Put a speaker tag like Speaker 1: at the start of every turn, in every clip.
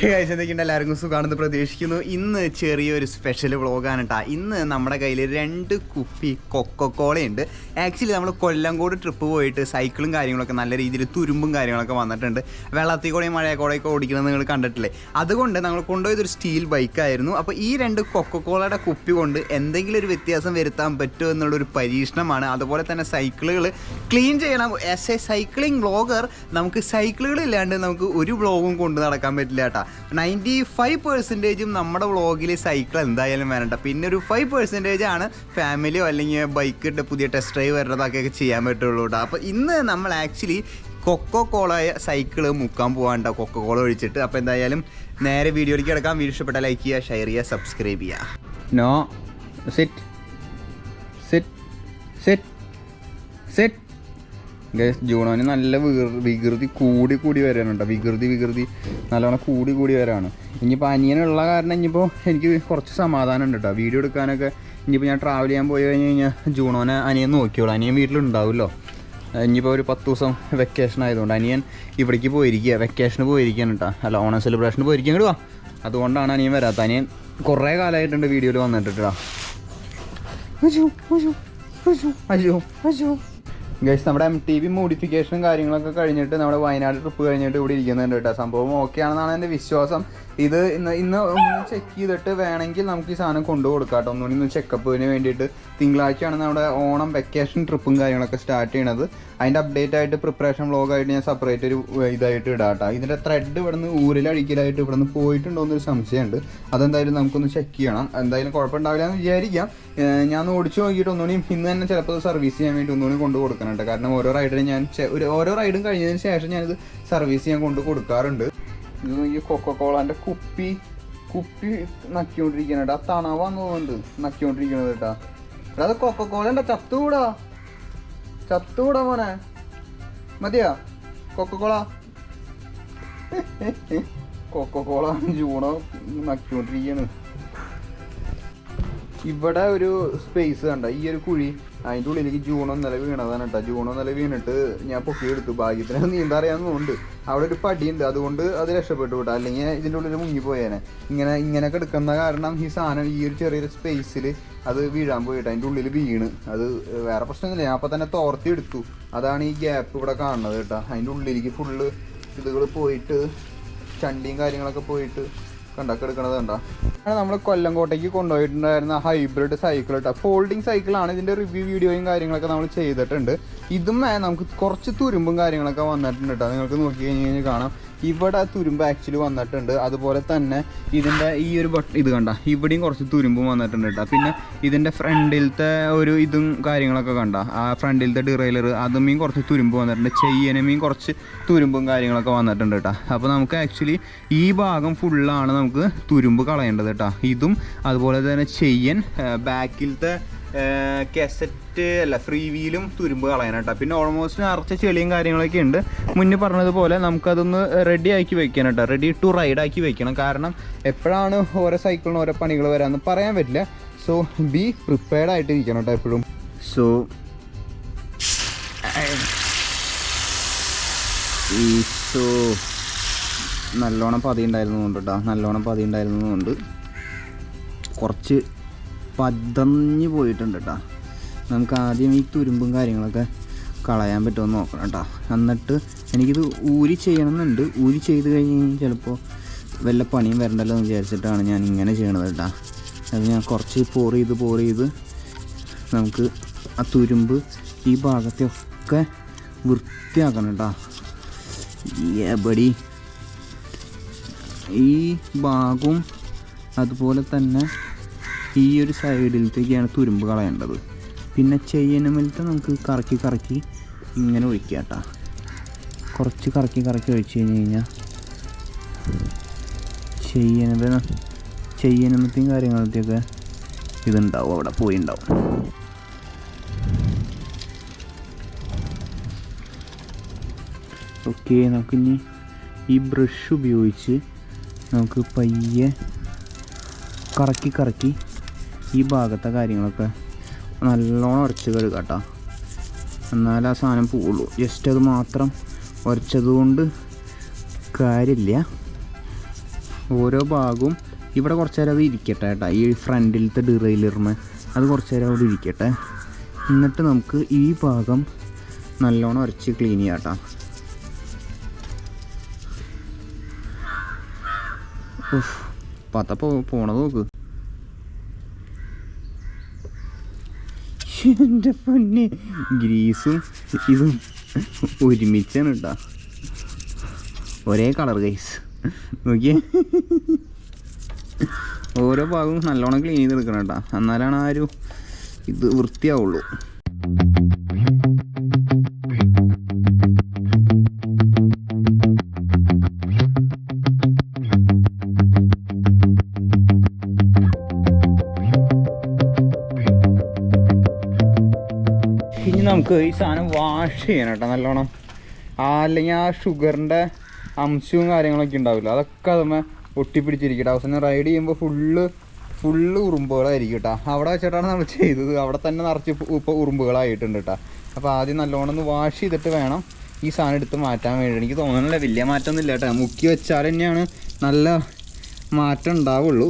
Speaker 1: എന്തൊക്കെയുണ്ട് എല്ലാവർക്കും സുഖമാണെന്ന് പ്രതീക്ഷിക്കുന്നു. ഇന്ന് ചെറിയൊരു സ്പെഷ്യൽ വ്ളോഗാണ് കേട്ടോ. ഇന്ന് നമ്മുടെ കയ്യിൽ 2 കുപ്പി കൊക്കക്കോളയുണ്ട്. ആക്ച്വലി നമ്മൾ കൊല്ലംകോട് ട്രിപ്പ് പോയിട്ട് സൈക്കിളും കാര്യങ്ങളൊക്കെ നല്ല രീതിയിൽ തുരുമ്പും കാര്യങ്ങളൊക്കെ വന്നിട്ടുണ്ട്. വെള്ളത്തിൽ കൂടെയും മഴയക്കൂടെയൊക്കെ ഓടിക്കുന്നത് നിങ്ങൾ കണ്ടിട്ടില്ലേ. അതുകൊണ്ട് നമ്മൾ കൊണ്ടുപോയതൊരു സ്റ്റീൽ ബൈക്കായിരുന്നു. അപ്പോൾ ഈ 2 കൊക്കക്കോളയുടെ കുപ്പി കൊണ്ട് എന്തെങ്കിലും ഒരു വ്യത്യാസം വരുത്താൻ പറ്റുമോ എന്നുള്ളൊരു പരീക്ഷണമാണ്. അതുപോലെ തന്നെ സൈക്കിളുകൾ ക്ലീൻ ചെയ്യണം. ആസ് എ സൈക്ലിംഗ് വ്ളോഗർ നമുക്ക് സൈക്കിളുകളില്ലാണ്ട് നമുക്ക് ഒരു വ്ളോഗും കൊണ്ട് നടക്കാൻ പറ്റില്ല കേട്ടോ. 95% നമ്മുടെ വ്ളോഗിൽ സൈക്കിൾ എന്തായാലും വേണ്ട. പിന്നെ ഒരു 5% ആണ് ഫാമിലിയോ അല്ലെങ്കിൽ ബൈക്കിട്ട് പുതിയ ടെസ്റ്റ് ഡ്രൈവ് വരുന്നതൊക്കെ ചെയ്യാൻ പറ്റുള്ളൂ കേട്ടോ. അപ്പോൾ ഇന്ന് നമ്മൾ ആക്ച്വലി കൊക്കക്കോള സൈക്കിള് മുക്കാൻ പോകാനുണ്ടോ കൊക്കക്കോള ഒഴിച്ചിട്ട്. അപ്പോൾ എന്തായാലും നേരെ വീഡിയോയിലേക്ക് കിടക്കാം. വീഡിയോ ഇഷ്ടപ്പെട്ടാൽ ലൈക്ക് ചെയ്യുക, ഷെയർ ചെയ്യുക, സബ്സ്ക്രൈബ് ചെയ്യുക. No sit sit sit sit guys, ജൂണോന് നല്ല വികൃതി കൂടി വരാണ് കേട്ടോ. വികൃതി നല്ലോണം കൂടി വരാണ്. ഇനിയിപ്പോൾ അനിയനുള്ള കാരണം ഇനിയിപ്പോൾ എനിക്ക് കുറച്ച് സമാധാനം ഉണ്ട് കേട്ടോ. വീഡിയോ എടുക്കാനൊക്കെ ഇനിയിപ്പോൾ ഞാൻ ട്രാവൽ ചെയ്യാൻ പോയി കഴിഞ്ഞ് കഴിഞ്ഞാൽ ജൂണോനെ അനിയൻ നോക്കിയോളൂ. അനിയൻ വീട്ടിലുണ്ടാവുമല്ലോ. ഇനിയിപ്പോൾ ഒരു 10 ദിവസം വെക്കേഷൻ ആയതുകൊണ്ട് അനിയൻ ഇവിടേക്ക് പോയിരിക്കുക, വെക്കേഷന് പോയിരിക്കുകയാണ് കേട്ടോ. അല്ല, ഓണം സെലിബ്രേഷന് പോയിരിക്കാൻ കേട്ടോ. അതുകൊണ്ടാണ് അനിയൻ വരാത്ത. അനിയൻ കുറേ കാലമായിട്ടുണ്ട് വീഡിയോയിൽ വന്നിട്ട് കേട്ടോ. ഗൈസ്, നമ്മുടെ MTV മോഡിഫിക്കേഷനും കാര്യങ്ങളൊക്കെ കഴിഞ്ഞിട്ട് നമ്മുടെ വയനാട് ട്രിപ്പ് കഴിഞ്ഞിട്ട് ഇവിടെ ഇരിക്കുന്നുണ്ട് കേട്ടോ. സംഭവം ഓക്കെ ആണെന്നാണ് എൻ്റെ വിശ്വാസം. ഇത് ഇന്ന് ഒന്ന് ചെക്ക് ചെയ്തിട്ട് വേണമെങ്കിൽ നമുക്ക് ഈ സാധനം കൊണ്ടു കൊടുക്കാം കേട്ടോ. ഒന്നുകൂടി ചെക്കപ്പിന് വേണ്ടിയിട്ട്. തിങ്കളാഴ്ചയാണ് നമ്മുടെ ഓണം വെക്കേഷൻ ട്രിപ്പും കാര്യങ്ങളൊക്കെ സ്റ്റാർട്ട് ചെയ്യണത്. അതിൻ്റെ അപ്ഡേറ്റ് ആയിട്ട് പ്രിപ്പറേഷൻ വ്ളോഗായിട്ട് ഞാൻ സെപ്പറേറ്റ് ഒരു ഇതായിട്ട് ഇടാം കേട്ടോ. ഇതിൻ്റെ ത്രെഡ് ഇവിടെ നിന്ന് ഊരിലടിക്കലായിട്ട് ഇവിടെ നിന്ന് പോയിട്ടുണ്ടോ എന്നൊരു സംശയമുണ്ട്. അതെന്തായാലും നമുക്കൊന്ന് ചെക്ക് ചെയ്യണം. എന്തായാലും കുഴപ്പമുണ്ടാവില്ല എന്ന് വിചാരിക്കാം. ഞാൻ ഓടിച്ചു നോക്കിയിട്ട് ഒന്നുകൂടി ഇന്ന് തന്നെ ചിലപ്പോൾ സർവീസ് ചെയ്യാൻ വേണ്ടി ഒന്നുകൂടി കൊണ്ട് കൊടുക്കാനുണ്ട്. കാരണം ഓരോ റൈഡിനും ഞാൻ ഓരോ റൈഡും കഴിഞ്ഞതിന് ശേഷം ഞാനിത് സർവീസ് ചെയ്യാൻ കൊണ്ട് കൊടുക്കാറുണ്ട്. ഇത് ഈ കൊക്കക്കോളാൻ്റെ കുപ്പി നക്കിക്കൊണ്ടിരിക്കുന്നുണ്ട്. ആ തണവാന്ന് തോന്നുന്നുണ്ട് നക്കിക്കൊണ്ടിരിക്കുന്നത് കേട്ടാ. അത് കൊക്കക്കോള ഉണ്ടോ? ചത്തുകൂടാ മോനെ. മതിയാ കൊക്കക്കോള ജൂണോ നക്കിക്കൊണ്ടിരിക്കുകയാണ്. ഇവിടെ ഒരു സ്പേസ് കണ്ട, ഈ ഒരു കുഴി, അതിൻ്റെ ഉള്ളിലേക്ക് ജൂണോ നില വീണതാണ് കേട്ടോ. ജൂണോ നില വീണിട്ട് ഞാൻ പൊക്കിയെടുത്തു. ഭാഗ്യത്തിന് നീന്താൻ അറിയാവുന്നതുകൊണ്ട് അവിടെ ഒരു പടിയുണ്ട്, അതുകൊണ്ട് അത് രക്ഷപ്പെട്ടു കേട്ടോ. അല്ലെങ്കിൽ ഇതിൻ്റെ ഉള്ളിൽ മുങ്ങിപ്പോയേനെ. ഇങ്ങനെയൊക്കെ എടുക്കുന്ന കാരണം ഈ സാധനം ഈ ഒരു ചെറിയൊരു സ്പേസിൽ അത് വീഴാൻ പോയിട്ട് അതിൻ്റെ ഉള്ളിൽ വീണ്. അത് വേറെ പ്രശ്നമൊന്നുമില്ല, ഞാൻ അപ്പോൾ തന്നെ തോർത്തി എടുത്തു. അതാണ് ഈ ഗ്യാപ്പ് ഇവിടെ കാണുന്നത് കേട്ടോ. അതിൻ്റെ ഉള്ളിലേക്ക് ഫുള്ള് ഇതുകൾ പോയിട്ട് ചണ്ടിയും കാര്യങ്ങളൊക്കെ പോയിട്ട് എടുക്കണത് കണ്ടോ. നമ്മൾ കൊല്ലംകോട്ടേക്ക് കൊണ്ടുപോയിട്ടുണ്ടായിരുന്ന ഹൈബ്രിഡ് സൈക്കിൾ കേട്ടോ. ഫോൾഡിങ് സൈക്കിളാണ്. ഇതിൻ്റെ റിവ്യൂ വീഡിയോയും കാര്യങ്ങളൊക്കെ നമ്മൾ ചെയ്തിട്ടുണ്ട്. ഇതും നമുക്ക് കുറച്ച് തുരുമ്പും കാര്യങ്ങളൊക്കെ വന്നിട്ടുണ്ട് കേട്ടോ. നിങ്ങൾക്ക് നോക്കി കഴിഞ്ഞ് കാണാം, ഇവിടെ തുരുമ്പ് ആക്ച്വലി വന്നിട്ടുണ്ട്. അതുപോലെ തന്നെ ഇതിൻ്റെ ഈ ഒരു ഇത് കണ്ട, ഇവിടെയും കുറച്ച് തുരുമ്പും വന്നിട്ടുണ്ട് കേട്ടോ. പിന്നെ ഇതിൻ്റെ ഫ്രണ്ടിലത്തെ ഒരു ഇതും കാര്യങ്ങളൊക്കെ കണ്ട, ആ ഫ്രണ്ടിലത്തെ ഡിറൈലർ അതുമേയും കുറച്ച് തുരുമ്പ് വന്നിട്ടുണ്ട്. ചെയ്യനമേയും കുറച്ച് തുരുമ്പും കാര്യങ്ങളൊക്കെ വന്നിട്ടുണ്ട് കേട്ടോ. അപ്പോൾ നമുക്ക് ആക്ച്വലി ഈ ഭാഗം ഫുള്ളാണ് നമുക്ക് തുരുമ്പ് കളയേണ്ടത് കേട്ടോ. ഇതും അതുപോലെ തന്നെ ചെയ്യൻ ബാക്കിലത്തെ കാസറ്റ് അല്ല ഫ്രീ വീലും തുരുമ്പ് കളയാനാട്ടോ. പിന്നെ ഓൾമോസ്റ്റ് നിറച്ച ചെളിയും കാര്യങ്ങളൊക്കെ ഉണ്ട്. മുന്നേ പറഞ്ഞതുപോലെ നമുക്കതൊന്ന് റെഡി ആക്കി വെക്കണം കേട്ടോ. റെഡി ടു റൈഡ് ആക്കി വെക്കണം. കാരണം എപ്പോഴാണ് ഓരോ സൈക്കിളിന് ഓരോ പണികൾ വരാമെന്ന് പറയാൻ പറ്റില്ല. സോ ബി പ്രിപ്പയർഡ് ആയിട്ട് ഇരിക്കണം കേട്ടോ എപ്പോഴും. സോ നല്ലോണം പതി ഉണ്ടായിരുന്നതുകൊണ്ട് കേട്ടോ, നല്ലോണം പതി ഉണ്ടായിരുന്നതുകൊണ്ട് കുറച്ച് പതഞ്ഞ് പോയിട്ടുണ്ട് കേട്ടോ. നമുക്ക് ആദ്യം ഈ തുരുമ്പും കാര്യങ്ങളൊക്കെ കളയാൻ പറ്റുമെന്ന് നോക്കണം കേട്ടോ. എന്നിട്ട് എനിക്കിത് ഊരി ചെയ്യണമെന്നുണ്ട്. ഊരി ചെയ്ത് കഴിഞ്ഞ് കഴിഞ്ഞാൽ ചിലപ്പോൾ വല്ല പണിയും വരണ്ടല്ലോ എന്ന് വിചാരിച്ചിട്ടാണ് ഞാൻ ഇങ്ങനെ ചെയ്യണത് കേട്ടോ. അത് ഞാൻ കുറച്ച് പോർ ചെയ്ത് നമുക്ക് ആ തുരുമ്പ് ഈ ഭാഗത്തെയൊക്കെ വൃത്തിയാക്കണം കേട്ടോ. എബടി ഈ ഭാഗവും അതുപോലെ തന്നെ ഈ ഒരു സൈഡിലത്തേക്കാണ് തുരുമ്പ് കളയേണ്ടത്. പിന്നെ ചെയ്യണമിലത്തെ നമുക്ക് കറക്കി ഇങ്ങനെ ഒഴിക്കുക കേട്ടോ. കുറച്ച് കറക്കി ഒഴിച്ച് കഴിഞ്ഞ് കഴിഞ്ഞാൽ ചെയ്യണമത്തെയും കാര്യങ്ങളത്തെയൊക്കെ ഇതുണ്ടാവും, അവിടെ പോയിണ്ടാവും. ഓക്കെ, നമുക്കിനി ഈ ബ്രഷ് ഉപയോഗിച്ച് നമുക്ക് പയ്യെ കറക്കി ഈ ഭാഗത്തെ കാര്യങ്ങളൊക്കെ നല്ലോണം ഉരച്ച് കഴുകാം കേട്ടോ. എന്നാലേ ആ സാധനം പോവുള്ളൂ. ജസ്റ്റ് അത് മാത്രം ഉരച്ചത് കൊണ്ട് കാര്യമില്ല. ഓരോ ഭാഗവും ഇവിടെ കുറച്ച് നേരം അത് ഇരിക്കട്ടെ കേട്ടോ. ഈ ഫ്രണ്ടിലത്തെ ഡിറൈലറിന് അത് കുറച്ച് നേരം അവിടെ ഇരിക്കട്ടെ. എന്നിട്ട് നമുക്ക് ഈ ഭാഗം നല്ലോണം ഉരച്ച് ക്ലീൻ ചെയ്യാം കേട്ടോ. പത്തപ്പോൾ പോണത് നോക്ക്. എൻ്റെ പൊന്നെ, ഗ്രീസും ഇതും ഒരുമിച്ചാണ് കേട്ടോ. ഒരേ കളർ ഗൈസ് നോക്കിയേ. ഓരോ ഭാഗവും നല്ലോണം ക്ലീൻ ചെയ്തെടുക്കണം കേട്ടോ, എന്നാലാണ് ആ ഒരു ഇത് വൃത്തിയാവുള്ളൂ. ഇനി നമുക്ക് ഈ സാധനം വാഷ് ചെയ്യണം കേട്ടോ നല്ലോണം. അല്ലെങ്കിൽ ആ ഷുഗറിൻ്റെ അംശവും കാര്യങ്ങളൊക്കെ ഉണ്ടാവില്ല, അതൊക്കെ അതുമ്മേ ഒട്ടിപ്പിടിച്ചിരിക്കട്ടെ. അവസാനം റൈഡ് ചെയ്യുമ്പോൾ ഫുള്ള് ഉറുമ്പുകളായിരിക്കും കേട്ടോ. അവിടെ വെച്ചിട്ടാണ് നമ്മൾ ചെയ്തത്, അവിടെ തന്നെ നിറച്ച് ഇപ്പോൾ ഉറുമ്പുകളായിട്ടുണ്ട് കേട്ടോ. അപ്പോൾ ആദ്യം നല്ലോണം ഒന്ന് വാഷ് ചെയ്തിട്ട് വേണം ഈ സാധനം എടുത്ത് മാറ്റാൻ വേണ്ടി. എനിക്ക് തോന്നുന്നില്ല വലിയ മാറ്റമൊന്നുമില്ല കേട്ടോ. മുക്കി വെച്ചാൽ തന്നെയാണ് നല്ല മാറ്റം ഉണ്ടാവുള്ളൂ.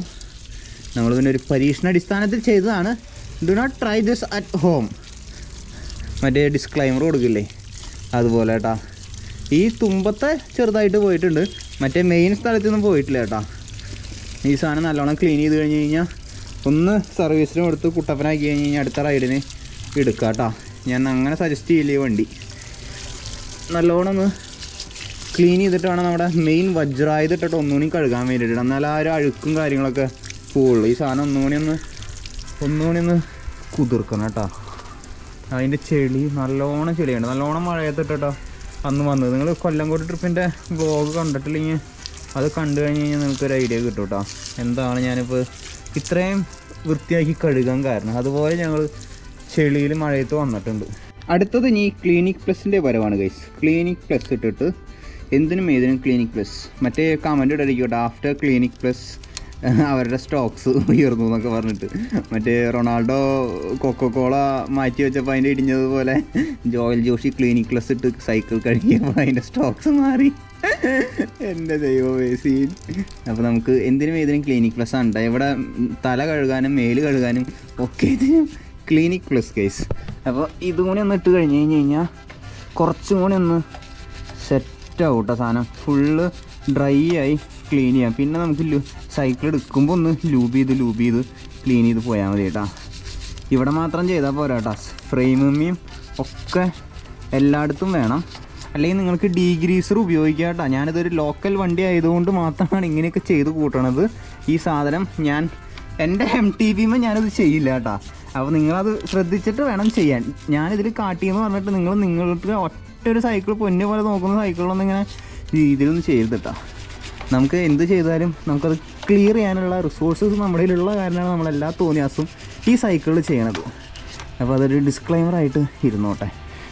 Speaker 1: നമ്മൾ പിന്നെ ഒരു പരീക്ഷണാടിസ്ഥാനത്തിൽ ചെയ്തതാണ്. Do not try this at home. മറ്റേ ഡിസ്ക്ലൈമർ കൊടുക്കില്ലേ അതുപോലെ കേട്ടോ. ഈ തുമ്പത്തെ ചെറുതായിട്ട് പോയിട്ടുണ്ട്, മറ്റേ മെയിൻ സ്ഥലത്തൊന്നും പോയിട്ടില്ല കേട്ടോ. ഈ സാധനം നല്ലോണം ക്ലീൻ ചെയ്ത് കഴിഞ്ഞ് കഴിഞ്ഞാൽ ഒന്ന് സർവീസിനും എടുത്ത് കുട്ടപ്പനാക്കി കഴിഞ്ഞ് കഴിഞ്ഞാൽ അടുത്ത റൈഡിന് എടുക്കാം കേട്ടോ. ഞാൻ അങ്ങനെ സജസ്റ്റ് ചെയ്യില്ലേ വണ്ടി. നല്ലോണം ഒന്ന് ക്ലീൻ ചെയ്തിട്ട് വേണം നമ്മുടെ മെയിൻ വജ്രായതിട്ടിട്ട് ഒന്നുകൂടി കഴുകാൻ വേണ്ടിയിട്ട്. എന്നാൽ ആ ഒരു അഴുക്കും കാര്യങ്ങളൊക്കെ പോവുള്ളൂ. ഈ സാധനം ഒന്നുകൂടി ഒന്ന് കുതിർക്കണം കേട്ടോ. അതിൻ്റെ ചെളി നല്ലോണം ചെളിയുണ്ട്, നല്ലോണം മഴയത്തിട്ടോ അന്ന് വന്നത്. നിങ്ങൾ കൊല്ലംകോട് ട്രിപ്പിൻ്റെ വ്ലോഗ് കണ്ടിട്ടില്ലെങ്കിൽ അത് കണ്ടു കഴിഞ്ഞ് കഴിഞ്ഞാൽ നിങ്ങൾക്കൊരു ഐഡിയ കിട്ടും കേട്ടോ, എന്താണ് ഞാനിപ്പോൾ ഇത്രയും വൃത്തിയാക്കി കഴുകാൻ കാരണം. അതുപോലെ ഞങ്ങൾ ചെളിയിൽ മഴയത്ത് വന്നിട്ടുണ്ട്. അടുത്തത് ഇനി ക്ലിനിക് പ്ലസിൻ്റെ വരവാണ് ഗൈസ്. ക്ലിനിക് പ്ലസ് ഇട്ടിട്ട് എന്തിനും ഏതിനും ക്ലിനിക് പ്ലസ്. മറ്റേ കമൻറ്റ് ഇടയിരിക്കട്ടെ, ആഫ്റ്റർ ക്ലിനിക് പ്ലസ് അവരുടെ സ്റ്റോക്സ് ഉയർന്നു എന്നൊക്കെ പറഞ്ഞിട്ട്. മറ്റേ റൊണാൾഡോ കൊക്കോകോള മാറ്റി വെച്ചപ്പോൾ അതിൻ്റെ ഇടിഞ്ഞതുപോലെ ജോയൽ ജോഷി ക്ലിനിക് പ്ലസ് ഇട്ട് സൈക്കിൾ കഴുകിയപ്പോൾ അതിൻ്റെ സ്റ്റോക്സ് മാറി. എൻ്റെ ദൈവമേ സീൻ. അപ്പോൾ നമുക്ക് എന്തിനും ഏതിനും ക്ലിനിക് പ്ലസ് ആണ്. ഇവിടെ തല കഴുകാനും മേല് കഴുകാനും ഒക്കെ ഇതിനും ക്ലിനിക് പ്ലസ് കേസ്. അപ്പോൾ ഇതും കൂടി ഒന്ന് ഇട്ട് കഴിഞ്ഞ് കഴിഞ്ഞാൽ കുറച്ചും കൂടി ഒന്ന് സെറ്റാവും കേട്ടോ സാധനം. ഫുള്ള് ഡ്രൈ ആയി ക്ലീൻ ചെയ്യാം. പിന്നെ നമുക്ക് സൈക്കിൾ എടുക്കുമ്പോൾ ഒന്ന് ലൂബ് ചെയ്ത് ക്ലീൻ ചെയ്ത് പോയാൽ മതി കേട്ടോ. ഇവിടെ മാത്രം ചെയ്താൽ പോരാ കേട്ടോ, ഫ്രെയിമും ഒക്കെ എല്ലായിടത്തും വേണം. അല്ലെങ്കിൽ നിങ്ങൾക്ക് ഡീഗ്രീസർ ഉപയോഗിക്കാം കേട്ടോ. ഞാനിതൊരു ലോക്കൽ വണ്ടി ആയതുകൊണ്ട് മാത്രമാണ് ഇങ്ങനെയൊക്കെ ചെയ്ത് കൂട്ടണത്. ഈ സാധനം ഞാൻ എൻ്റെ MTBയിൽ ഞാനിത് ചെയ്യില്ല കേട്ടോ. അപ്പോൾ നിങ്ങളത് ശ്രദ്ധിച്ചിട്ട് വേണം ചെയ്യാൻ. ഞാനിതിൽ കാട്ടിയെന്ന് പറഞ്ഞിട്ട് നിങ്ങൾക്ക് ഒറ്റ ഒരു സൈക്കിൾ പൊന്നു പോലെ നോക്കുന്ന സൈക്കിളൊന്നും ഇങ്ങനെ രീതിയിലൊന്നും ചെയ്യരുത് കേട്ടോ. നമുക്ക് എന്ത് ചെയ്താലും നമുക്കത് ക്ലിയർ ചെയ്യാനുള്ള റിസോഴ്സസ് നമ്മുടെ കയ്യിലുള്ള കാരണമാണ് നമ്മളെല്ലാ തോന്നിയാസും ഈ സൈക്കിളിൽ ചെയ്യണത്. അപ്പോൾ അതൊരു ഡിസ്ക്ലൈമറായിട്ട് ഇരുന്നോട്ടെ.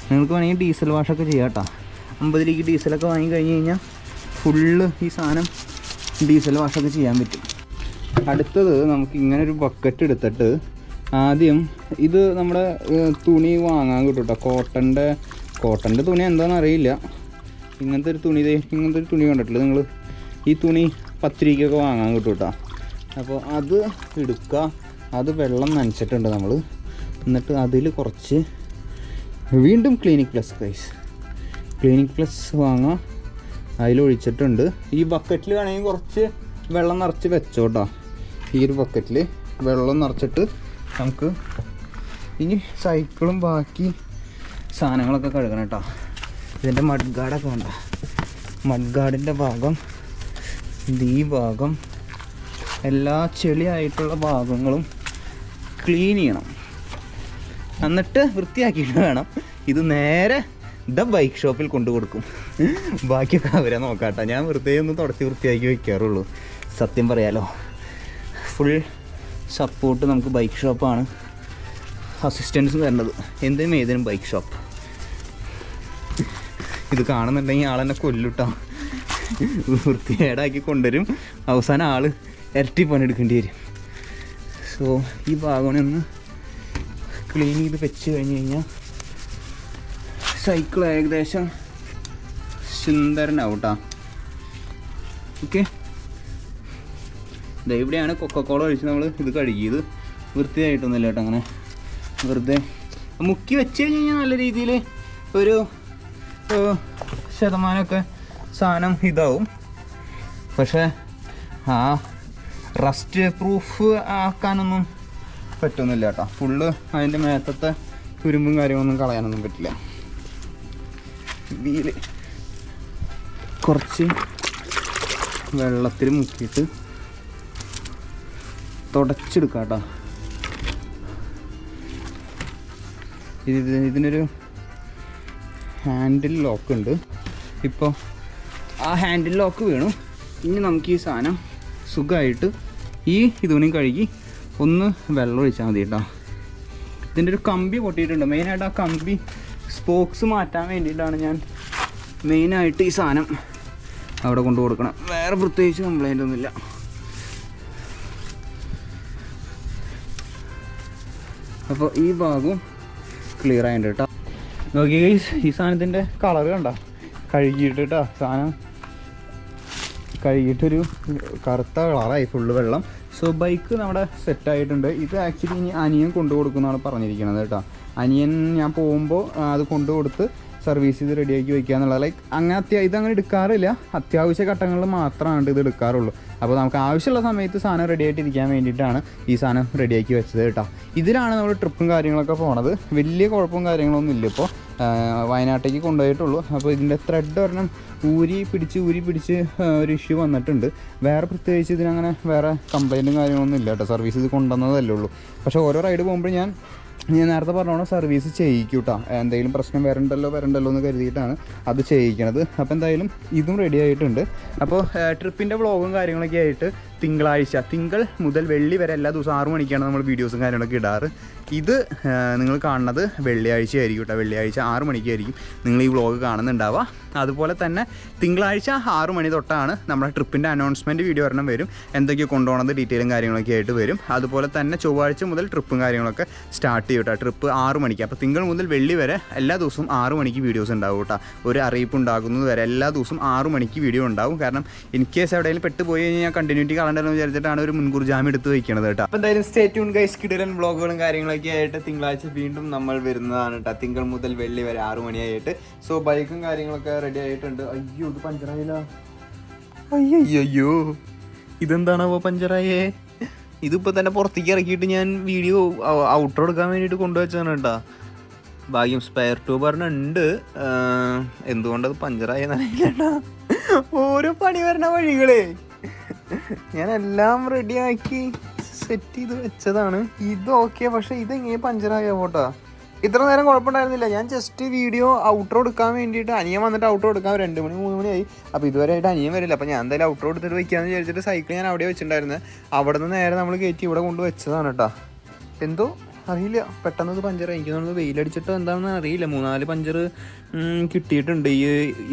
Speaker 1: നിങ്ങൾക്ക് വേണമെങ്കിൽ ഡീസൽ വാഷൊക്കെ ചെയ്യാം കേട്ടോ. 50 രൂപയ്ക്ക് ഡീസലൊക്കെ വാങ്ങി കഴിഞ്ഞ് കഴിഞ്ഞാൽ ഫുള്ള് ഈ സാധനം ഡീസൽ വാഷൊക്കെ ചെയ്യാൻ പറ്റും. അടുത്തത് നമുക്ക് ഇങ്ങനെ ഒരു ബക്കറ്റ് എടുത്തിട്ട് ആദ്യം ഇത് നമ്മുടെ തുണി വാങ്ങാൻ കിട്ടും കേട്ടോ. കോട്ടൻ്റെ തുണി എന്താണെന്ന് അറിയില്ല. ഇങ്ങനത്തെ ഒരു തുണി കണ്ടിട്ടില്ല നിങ്ങൾ? ഈ തുണി 10 രൂപയ്ക്കൊക്കെ വാങ്ങാൻ കിട്ടും കേട്ടോ. അപ്പോൾ അത് എടുക്കുക. അത് വെള്ളം നനച്ചിട്ടുണ്ട് നമ്മൾ. എന്നിട്ട് അതിൽ കുറച്ച് വീണ്ടും clinic plus guys, clinic plus വാങ്ങാം. അതിലൊഴിച്ചിട്ടുണ്ട്. ഈ ബക്കറ്റിൽ വേണമെങ്കിൽ കുറച്ച് വെള്ളം നിറച്ച് വെച്ചോട്ടോ. ഈ ഒരു ബക്കറ്റിൽ വെള്ളം നിറച്ചിട്ട് നമുക്ക് ഇനി സൈക്കിളും ബാക്കി സാധനങ്ങളൊക്കെ കഴുകണം കേട്ടോ. ഇതിൻ്റെ മഡ് ഗാർഡൊക്കെ വേണ്ട. മഡ് ഗാർഡിൻ്റെ ഭാഗം, ഈ ഭാഗം, എല്ലാ ചെളിയായിട്ടുള്ള ഭാഗങ്ങളും ക്ലീൻ ചെയ്യണം. എന്നിട്ട് വൃത്തിയാക്കിയിട്ട് വേണം ഇത് നേരെ ബൈക്ക് ഷോപ്പിൽ കൊണ്ടു കൊടുക്കും. ബാക്കിയൊക്കെ അവരെ നോക്കാട്ടോ. ഞാൻ വെറുതെ ഒന്ന് തുടച്ച് വൃത്തിയാക്കി വയ്ക്കാറുള്ളൂ. സത്യം പറയാലോ, ഫുൾ സപ്പോർട്ട് നമുക്ക് ബൈക്ക് ഷോപ്പാണ് അസിസ്റ്റൻസ് തരേണ്ടത്. എന്തിനും ഏതിനും ബൈക്ക് ഷോപ്പ്. ഇത് കാണുന്നുണ്ടെങ്കിൽ ആളെന്നെ കൊല്ലുട്ടോ. വൃത്തികേടാക്കി കൊണ്ടുവരും. അവസാനം ആൾ ഇരട്ടി പണിയെടുക്കേണ്ടി വരും. സോ ഈ ഭാഗം ഒന്ന് ക്ലീൻ ചെയ്ത് വെച്ച് കഴിഞ്ഞ് കഴിഞ്ഞാൽ സൈക്കിൾ ഏകദേശം സുന്ദരനാവും കേട്ടോ. ഓക്കെ, ഇവിടെയാണ് കൊക്കക്കോള ഒഴിച്ച് നമ്മൾ ഇത് കഴുകിയത്. വൃത്തിയായിട്ടൊന്നുമില്ല കേട്ടോ, അങ്ങനെ വെറുതെ മുക്കി വെച്ച് കഴിഞ്ഞാൽ നല്ല രീതിയിൽ ഒരു ശതമാനമൊക്കെ സാധനം ഇതാവും. പക്ഷേ ആ റസ്റ്റ് പ്രൂഫ് ആക്കാനൊന്നും പറ്റുന്നില്ല കേട്ടോ. ഫുള്ള് അതിൻ്റെ മേത്തത്തെ തുരുമ്പും കാര്യങ്ങളൊന്നും കളയാനൊന്നും പറ്റില്ല. വീല് കുറച്ച് വെള്ളത്തിൽ മുക്കിയിട്ട് തുടച്ചെടുക്കാം കേട്ടോ. ഇതിനൊരു ഹാൻഡിൽ ലോക്ക് ഉണ്ട്. ഇപ്പോൾ ആ ഹാൻഡിൽ ലോക്ക് വീണു. ഇനി നമുക്ക് ഈ സാധനം സുഖമായിട്ട് ഈ ഇതുകൂടി കഴുകി ഒന്ന് വെള്ളം ഒഴിച്ചാൽ മതി കേട്ടോ. ഇതിൻ്റെ ഒരു കമ്പി പൊട്ടിയിട്ടുണ്ട്. മെയിനായിട്ട് ആ കമ്പി സ്പോക്സ് മാറ്റാൻ വേണ്ടിയിട്ടാണ് ഞാൻ മെയിനായിട്ട് ഈ സാധനം അവിടെ കൊണ്ടു കൊടുക്കണം. വേറെ പ്രത്യേകിച്ച് കംപ്ലൈൻ്റ് ഒന്നുമില്ല. അപ്പോൾ ഈ ഭാഗവും ക്ലിയർ ആയിട്ടുണ്ട് കേട്ടോ. നോക്കി ഗൈസ്, ഈ സാധനത്തിൻ്റെ കളർ കണ്ടോ, കഴുകിയിട്ട് കേട്ടോ. സാധനം കഴുകിയിട്ടൊരു കറുത്ത കളറായി, ഫുള്ള് വെള്ളം. സോ ബൈക്ക് നമ്മുടെ സെറ്റായിട്ടുണ്ട്. ഇത് ആക്ച്വലി ഇനി അനിയൻ കൊണ്ടു കൊടുക്കുന്നതാണ് പറഞ്ഞിരിക്കുന്നത് കേട്ടോ. അനിയൻ ഞാൻ പോകുമ്പോൾ അത് കൊണ്ടു കൊടുത്ത് സർവീസ് ചെയ്ത് റെഡിയാക്കി വയ്ക്കുക എന്നുള്ളത്. ലൈക്ക് അങ്ങനെ ഇതങ്ങനെ എടുക്കാറില്ല, അത്യാവശ്യ ഘട്ടങ്ങളിൽ മാത്രമാണ് ഇത് എടുക്കാറുള്ളൂ. അപ്പോൾ നമുക്ക് ആവശ്യമുള്ള സമയത്ത് സാധനം റെഡി ആയിട്ടിരിക്കാൻ വേണ്ടിയിട്ടാണ് ഈ സാധനം റെഡിയാക്കി വെച്ചത് കേട്ടോ. ഇതിലാണ് നമ്മൾ ട്രിപ്പും കാര്യങ്ങളൊക്കെ പോണത്. വലിയ കുഴപ്പവും കാര്യങ്ങളൊന്നും ഇല്ല. ഇപ്പോൾ വയനാട്ടിലേക്ക് കൊണ്ടുപോയിട്ടുള്ളൂ. അപ്പോൾ ഇതിൻ്റെ ത്രെഡ് ഒരെണ്ണം ഊരി പിടിച്ച് ഒരു ഇഷ്യൂ വന്നിട്ടുണ്ട്. വേറെ പ്രത്യേകിച്ച് ഇതിനങ്ങനെ വേറെ കംപ്ലൈൻറ്റും കാര്യങ്ങളൊന്നും ഇല്ല കേട്ടോ. സർവീസ് ഇത് കൊണ്ടുവന്നതല്ലേ ഉള്ളൂ. പക്ഷേ ഓരോ റൈഡ് പോകുമ്പോൾ ഞാൻ നേരത്തെ പറഞ്ഞോണം സർവീസ് ചെയ്യിക്കും കേട്ടോ. എന്തെങ്കിലും പ്രശ്നം വരണ്ടല്ലോ എന്ന് കരുതിയിട്ടാണ് അത് ചെയ്യിക്കണത്. അപ്പോൾ എന്തായാലും ഇതും റെഡി ആയിട്ടുണ്ട്. അപ്പോൾ ട്രിപ്പിൻ്റെ വ്ളോഗും കാര്യങ്ങളൊക്കെ ആയിട്ട് തിങ്കൾ മുതൽ വെള്ളി വരെ എല്ലാ ദിവസവും 6 മണിക്കാണ് നമ്മൾ വീഡിയോസും കാര്യങ്ങളൊക്കെ ഇടാറ്. ഇത് നിങ്ങൾ കാണുന്നത് വെള്ളിയാഴ്ച ആയിരിക്കും കേട്ടോ. വെള്ളിയാഴ്ച 6 മണിക്കായിരിക്കും നിങ്ങൾ ഈ വ്ളോഗ് കാണുന്നുണ്ടാവുക. അതുപോലെ തന്നെ തിങ്കളാഴ്ച 6 മണി തൊട്ടാണ് നമ്മുടെ ട്രിപ്പിൻ്റെ അനൗൺസ്മെൻറ്റ് വീഡിയോ ഒരെണ്ണം വരും. എന്തൊക്കെയാണ് കൊണ്ടുപോകുന്നത് ഡീറ്റെയിലും കാര്യങ്ങളൊക്കെ ആയിട്ട് വരും. അതുപോലെ തന്നെ ചൊവ്വാഴ്ച മുതൽ ട്രിപ്പും കാര്യങ്ങളൊക്കെ സ്റ്റാർട്ട് ചെയ്യും കേട്ടോ. ട്രിപ്പ് 6 മണിക്ക്. അപ്പോൾ തിങ്കൾ മുതൽ വെള്ളി വരെ എല്ലാ ദിവസവും 6 മണിക്ക് വീഡിയോസ് ഉണ്ടാവും കേട്ടോ. ഒരു അറിയിപ്പ് ഉണ്ടാകുന്നത് വരെ എല്ലാ ദിവസവും 6 മണിക്ക് വീഡിയോ ഉണ്ടാവും. കാരണം ഇൻ കേസ് എവിടെയെങ്കിലും പെട്ടുപോയി കഴിഞ്ഞാൽ ഞാൻ കണ്ടിന്യൂറ്റി കളണ്ടല്ലോ വിചാരിച്ചിട്ടാണ് ഒരു മുൻകൂർ ജാമ്യം എടുത്ത് വയ്ക്കുന്നത് കേട്ടോ. അപ്പോൾ എന്തായാലും സ്റ്റേ ട്യൂൺ ഗൈസ്. കിടിലൻ വ്ളോഗുകളും കാര്യങ്ങളൊക്കെ ആയിട്ട് തിങ്കളാഴ്ച വീണ്ടും നമ്മൾ വരുന്നതാണ് കേട്ടോ. തിങ്കൾ മുതൽ വെള്ളി വരെ 6 മണിയായിട്ട്. സോ ബൈക്കും കാര്യങ്ങളൊക്കെ റെഡി ആയിട്ടുണ്ട്. അയ്യോ, ഇത് പഞ്ചറായില്ല. അയ്യോ, ഇതെന്താണോ പഞ്ചറായേ? ഇതിപ്പോൾ തന്നെ പുറത്തേക്ക് ഇറക്കിയിട്ട് ഞാൻ വീഡിയോ ഔട്ടർ എടുക്കാൻ വേണ്ടിയിട്ട് കൊണ്ടുവച്ചതാണ് കേട്ടോ. ഭാഗ്യം സ്പെയർ ട്യൂബ് പറഞ്ഞുണ്ട്. എന്തുകൊണ്ടത് പഞ്ചറായെന്നറിയില്ല കേട്ടോ. ഓരോ പണി വരണ വഴികളേ ഞാൻ എല്ലാം റെഡിയാക്കി സെറ്റ് ചെയ്ത് വെച്ചതാണ്. ഇത് ഓക്കെ, പക്ഷെ ഇതെങ്ങനെ പഞ്ചറായ പോട്ടാ. ഇത്ര നേരം കുഴപ്പമുണ്ടായിരുന്നില്ല. ഞാൻ ജസ്റ്റ് വീഡിയോ ഔട്ടർ എടുക്കാൻ വേണ്ടിയിട്ട് അനിയൻ വന്നിട്ട് ഔട്ടർ എടുക്കാൻ 2 മണി 3 മണിയായി. അപ്പോൾ ഇതുവരെ ആയിട്ട് അനിയൻ വരില്ല. അപ്പോൾ ഞാൻ എന്തായാലും ഔട്ടർ എടുത്തിട്ട് വയ്ക്കാമെന്ന് വിചാരിച്ചിട്ട് സൈക്കിൾ ഞാൻ അവിടെ വെച്ചിട്ടുണ്ടായിരുന്നത്. അവിടെ നിന്ന് നേരെ നമ്മൾ കയറ്റി ഇവിടെ കൊണ്ട് വെച്ചതാണ് കേട്ടോ. എന്തോ അറിയില്ല, പെട്ടെന്ന് ഇത് പഞ്ചർ. എനിക്ക് തോന്നുന്നത് വെയിലടിച്ചിട്ടോ എന്താണെന്ന് അറിയില്ല. 3-4 പഞ്ചർ കിട്ടിയിട്ടുണ്ട് ഈ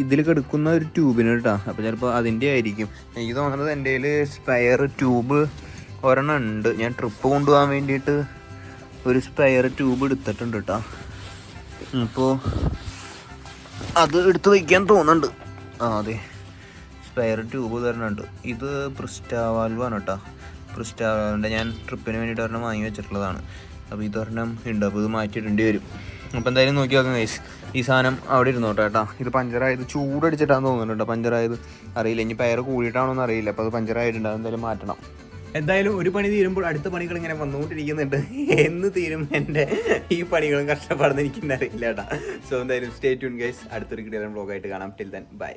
Speaker 1: ഇതിൽ കിടക്കുന്ന ഒരു ട്യൂബിന് കേട്ടോ. അപ്പോൾ ചിലപ്പോൾ അതിൻ്റെ ആയിരിക്കും. എനിക്ക് തോന്നുന്നത് എൻ്റെ കയ്യിൽ സ്പെയർ ട്യൂബ് ഒരെണ്ണം ഉണ്ട്. ഞാൻ ട്രിപ്പ് കൊണ്ടുപോകാൻ വേണ്ടിയിട്ട് ഒരു സ്പെയർ ട്യൂബ് എടുത്തിട്ടുണ്ട് കേട്ടോ. അപ്പോൾ അത് എടുത്ത് വയ്ക്കാൻ തോന്നുന്നുണ്ട്. അതെ, സ്പെയർ ട്യൂബ് തരണുണ്ട്. ഇത് പ്രിസ്റ്റാവാൽവാണ് കേട്ടോ. പ്രിസ്റ്റാവാൽവിൻ്റെ ഞാൻ ട്രിപ്പിന് വേണ്ടിയിട്ട് ഒരെണ്ണം വാങ്ങി വെച്ചിട്ടുള്ളതാണ്. അപ്പോൾ ഇതൊരെണ്ണം ഉണ്ട്. അപ്പോൾ ഇത് മാറ്റിയിടേണ്ടി വരും. അപ്പോൾ എന്തായാലും നോക്കി നോക്കാം ഗൈസ്. ഈ സാധനം അവിടെ ഇരുന്നോട്ടെ കേട്ടോ. ഇത് പഞ്ചറായത് ചൂടടിച്ചിട്ടാന്ന് തോന്നുന്നുണ്ട് കേട്ടോ. പഞ്ചറായത് അറിയില്ല, ഇനി പയർ കൂടിയിട്ടാണോ എന്ന് അറിയില്ല. അപ്പോൾ അത് പഞ്ചറായിട്ടുണ്ട്. അതെന്തായാലും മാറ്റണം. എന്തായാലും ഒരു പണി തീരുമ്പോൾ അടുത്ത പണികൾ ഇങ്ങനെ വന്നുകൊണ്ടിരിക്കുന്നുണ്ട്. എന്ന് തീരും എൻ്റെ ഈ പണികളും കഷ്ടപ്പാടുന്ന എനിക്കെന്നറിയില്ല കേട്ടോ. സോ എന്തായാലും സ്റ്റേ ട്യൂൺ ഗൈസ്. അടുത്തൊരു കിടിലൻ വ്ളോഗായിട്ട് കാണാം. Till then bye.